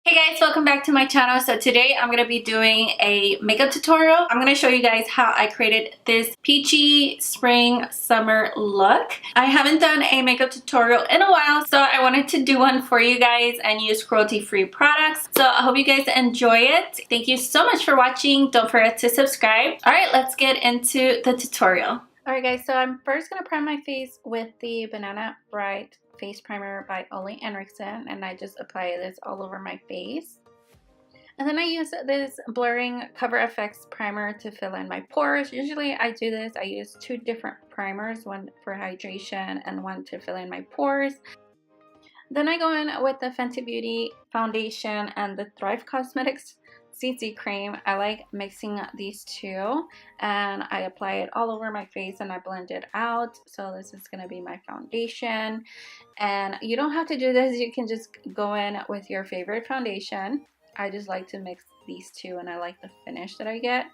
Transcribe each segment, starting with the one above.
Hey guys, welcome back to my channel. So today I'm going to be doing a makeup tutorial. I'm going to show you guys how I created this peachy spring summer look. I haven't done a makeup tutorial in a while, so I wanted to do one for you guys and use cruelty-free products. So I hope you guys enjoy it. Thank you so much for watching. Don't forget to subscribe. Alright, let's get into the tutorial. Alright guys, so I'm first going to prime my face with the Banana Bright Face Primer by Olehenriksen, and I just apply this all over my face. And then I use this Blurring Cover FX primer to fill in my pores. Usually I do this, I use two different primers, one for hydration and one to fill in my pores. Then I go in with the Fenty Beauty foundation and the Thrive Causemetics CC cream. I like mixing these two and I apply it all over my face and I blend it out. So this is going to be my foundation, and you don't have to do this, you can just go in with your favorite foundation. I just like to mix these two and I like the finish that I get.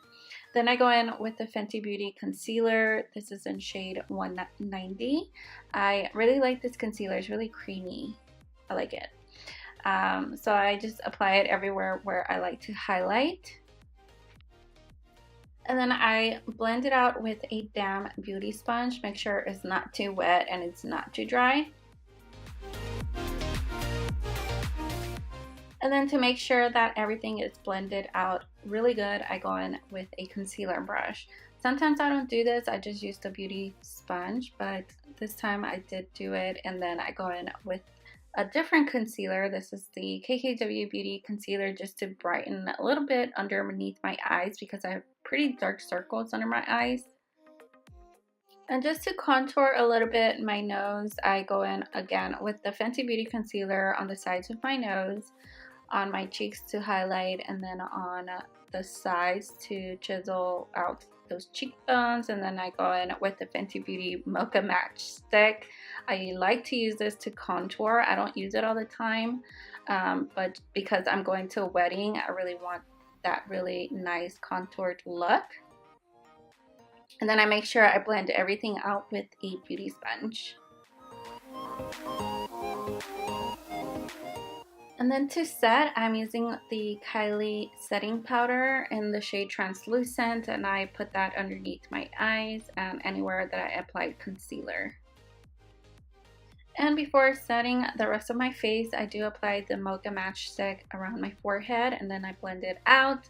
Then I go in with the Fenty Beauty concealer. This is in shade 190. I really like this concealer, it's really creamy. I like it. So I just apply it everywhere where I like to highlight. And then I blend it out with a damp beauty sponge. Make sure it's not too wet and it's not too dry. And then to make sure that everything is blended out really good, I go in with a concealer brush. Sometimes I don't do this, I just use the beauty sponge, but this time I did do it, and then I go in with a different concealer. This is the KKW Beauty concealer, just to brighten a little bit underneath my eyes because I have pretty dark circles under my eyes. And just to contour a little bit my nose, I go in again with the Fenty Beauty concealer on the sides of my nose, on my cheeks to highlight, and then on the sides to chisel out those cheekbones. And then I go in with the Fenty Beauty Mocha Matchstix. I like to use this to contour. I don't use it all the time, but because I'm going to a wedding, I really want that really nice contoured look. And then I make sure I blend everything out with a beauty sponge. And then to set, I'm using the Kylie Setting powder in the shade Translucent, and I put that underneath my eyes and anywhere that I applied concealer. And before setting the rest of my face, I do apply the Mocha Matchstick around my forehead, and then I blend it out.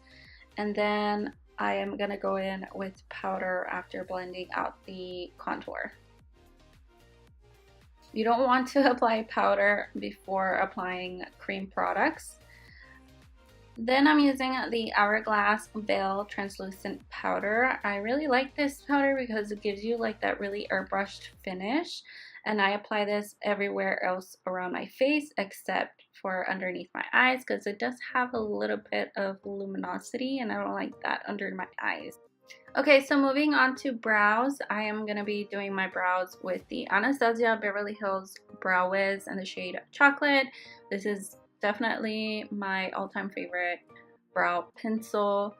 And then I am going to go in with powder after blending out the contour. You don't want to apply powder before applying cream products. Then I'm using the Hourglass Veil Translucent Powder. I really like this powder because it gives you like that really airbrushed finish. And I apply this everywhere else around my face except for underneath my eyes because it does have a little bit of luminosity and I don't like that under my eyes. Okay, so moving on to brows, I am going to be doing my brows with the Anastasia Beverly Hills Brow Wiz in the shade Chocolate. This is definitely my all-time favorite brow pencil,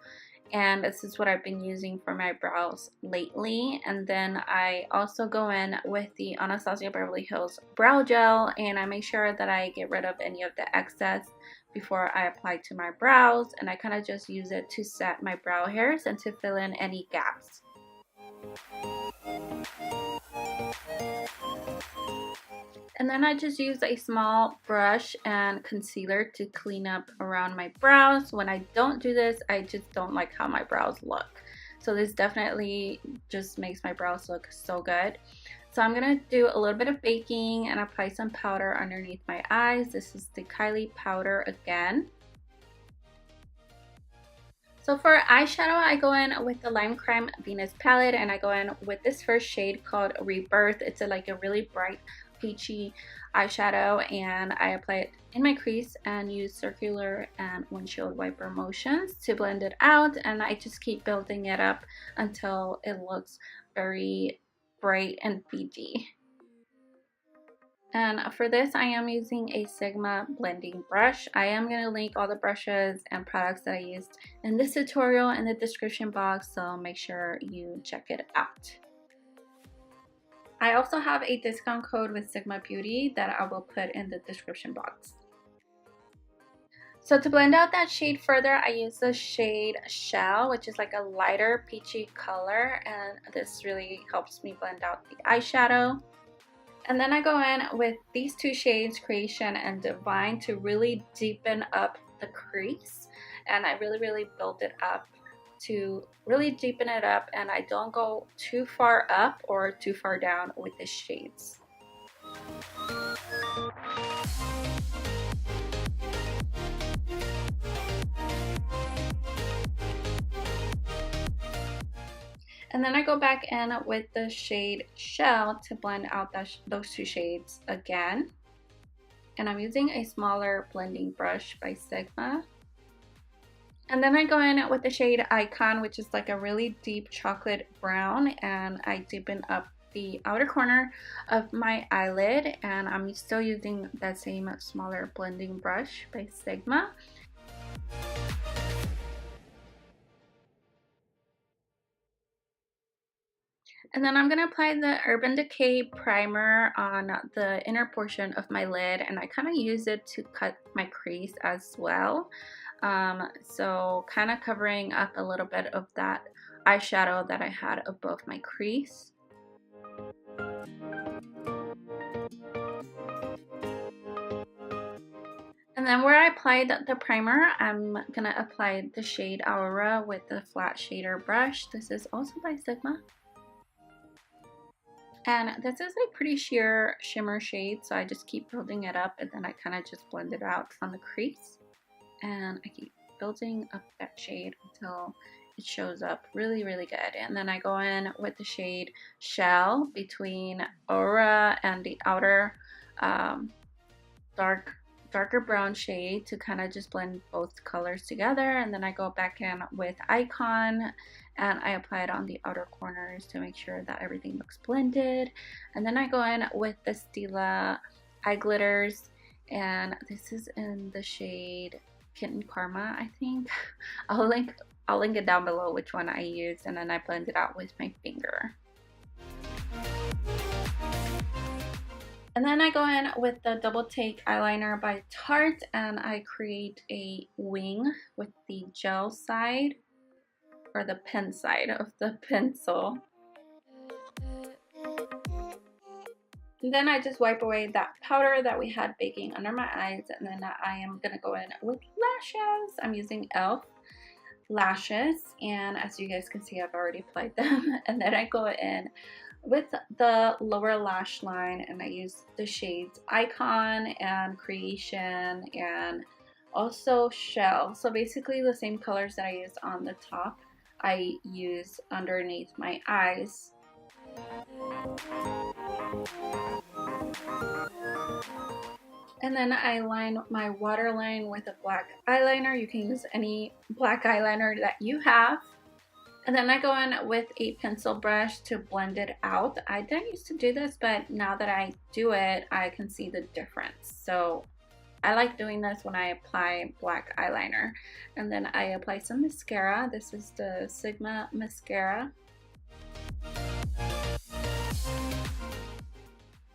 and this is what I've been using for my brows lately. And then I also go in with the Anastasia Beverly Hills Brow Gel, and I make sure that I get rid of any of the excess before I apply to my brows, and I kind of just use it to set my brow hairs and to fill in any gaps. And then I just use a small brush and concealer to clean up around my brows. When I don't do this, I just don't like how my brows look. So this definitely just makes my brows look so good. So I'm going to do a little bit of baking and apply some powder underneath my eyes. This is the Kylie powder again. So for eyeshadow, I go in with the Lime Crime Venus palette, and I go in with this first shade called Rebirth. It's like a really bright peachy eyeshadow, and I apply it in my crease and use circular and windshield wiper motions to blend it out, and I just keep building it up until it looks very bright and peachy. And for this, I am using a Sigma blending brush. I am going to link all the brushes and products that I used in this tutorial in the description box, so make sure you check it out. I also have a discount code with SilviaMBeauty that I will put in the description box. So to blend out that shade further, I use the shade Shell, which is like a lighter peachy color, and this really helps me blend out the eyeshadow. And then I go in with these two shades, Creation and Divine, to really deepen up the crease. And I really build it up to really deepen it up, and I don't go too far up or too far down with the shades. And then I go back in with the shade Shell to blend out those two shades again. And I'm using a smaller blending brush by Sigma. And then I go in with the shade Icon, which is like a really deep chocolate brown, and I deepen up the outer corner of my eyelid, and I'm still using that same smaller blending brush by Sigma. And then I'm going to apply the Urban Decay primer on the inner portion of my lid, and I kind of use it to cut my crease as well. So kind of covering up a little bit of that eyeshadow that I had above my crease. And then where I applied the primer, I'm going to apply the shade Aura with the flat shader brush. This is also by Sigma. And this is a pretty sheer shimmer shade, so I just keep building it up, and then I kind of just blend it out on the crease. And I keep building up that shade until it shows up really good. And then I go in with the shade Shell between Aura and the outer darker brown shade to kind of just blend both colors together. And then I go back in with Icon and I apply it on the outer corners to make sure that everything looks blended. And then I go in with the Stila eye glitters, and this is in the shade Kitten Karma, I think. I'll link it down below which one I used, and then I blend it out with my finger. And then I go in with the Double Take eyeliner by Tarte, and I create a wing with the gel side, or the pen side of the pencil. And then I just wipe away that powder that we had baking under my eyes, and then I am going to go in with lashes. I'm using e.l.f. lashes, and as you guys can see, I've already applied them. And then I go in with the lower lash line, and I use the shades Icon and Creation and also Shell. So basically the same colors that I used on the top, I use underneath my eyes. And then I line my waterline with a black eyeliner. You can use any black eyeliner that you have. And then I go in with a pencil brush to blend it out. I didn't used to do this, but now that I do it, I can see the difference. So I like doing this when I apply black eyeliner. And then I apply some mascara. This is the Sigma mascara.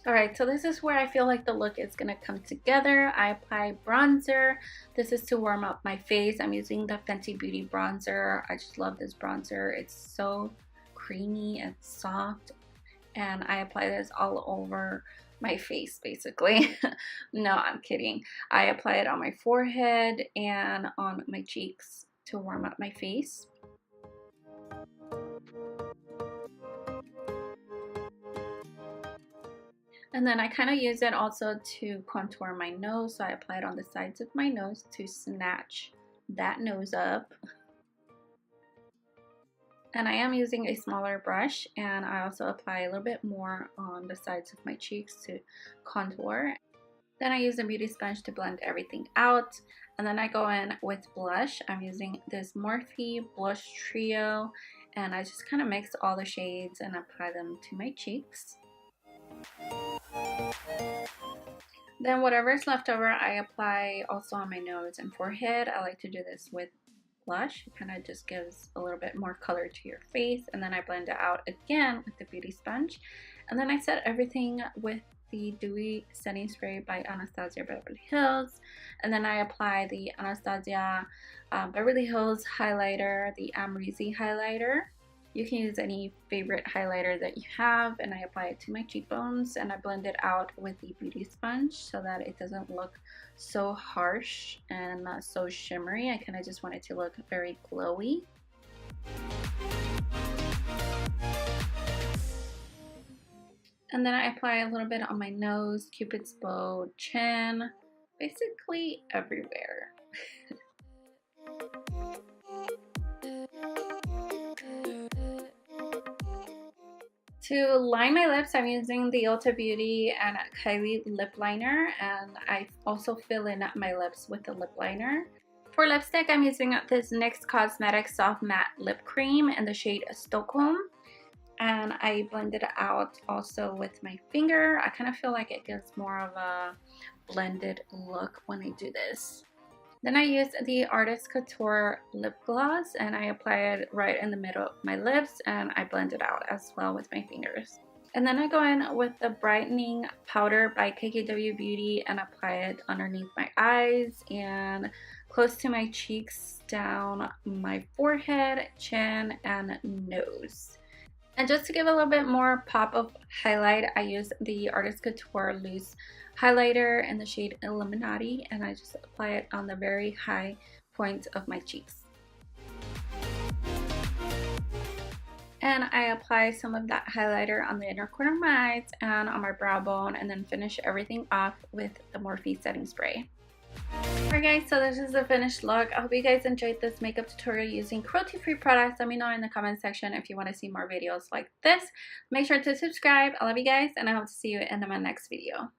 Alright, so this is where I feel like the look is going to come together. I apply bronzer. This is to warm up my face. I'm using the Fenty Beauty bronzer. I just love this bronzer. It's so creamy and soft. And I apply this all over my face, basically. No, I'm kidding. I apply it on my forehead and on my cheeks to warm up my face. And then I kind of use it also to contour my nose, so I apply it on the sides of my nose to snatch that nose up. And I am using a smaller brush, and I also apply a little bit more on the sides of my cheeks to contour. Then I use a beauty sponge to blend everything out. And then I go in with blush. I'm using this Morphe blush trio, and I just kind of mix all the shades and apply them to my cheeks. Then whatever is left over, I apply also on my nose and forehead. I like to do this with blush. It kind of just gives a little bit more color to your face. And then I blend it out again with the beauty sponge. And then I set everything with the Dewy Setting Spray by Anastasia Beverly Hills. And then I apply the Anastasia Beverly Hills highlighter, the Amrezy highlighter. You can use any favorite highlighter that you have, and I apply it to my cheekbones, and I blend it out with the beauty sponge so that it doesn't look so harsh and not so shimmery. I kind of just want it to look very glowy. And then I apply a little bit on my nose, cupid's bow, chin, basically everywhere. To line my lips, I'm using the Ulta Beauty and Kylie lip liner, and I also fill in my lips with the lip liner. For lipstick, I'm using this NYX Cosmetics Soft Matte Lip Cream in the shade Stockholm, and I blend it out also with my finger. I kind of feel like it gives more of a blended look when I do this. Then I use the Artist Couture lip gloss, and I apply it right in the middle of my lips, and I blend it out as well with my fingers. And then I go in with the brightening powder by KKW Beauty and apply it underneath my eyes and close to my cheeks, down my forehead, chin, and nose. And just to give a little bit more pop of highlight, I use the Artist Couture Loose Highlighter in the shade Illuminati, and I just apply it on the very high points of my cheeks. And I apply some of that highlighter on the inner corner of my eyes and on my brow bone, and then finish everything off with the Morphe setting spray. Alright guys, so this is the finished look. I hope you guys enjoyed this makeup tutorial using cruelty-free products. Let me know in the comment section if you want to see more videos like this. Make sure to subscribe. I love you guys, and I hope to see you in my next video.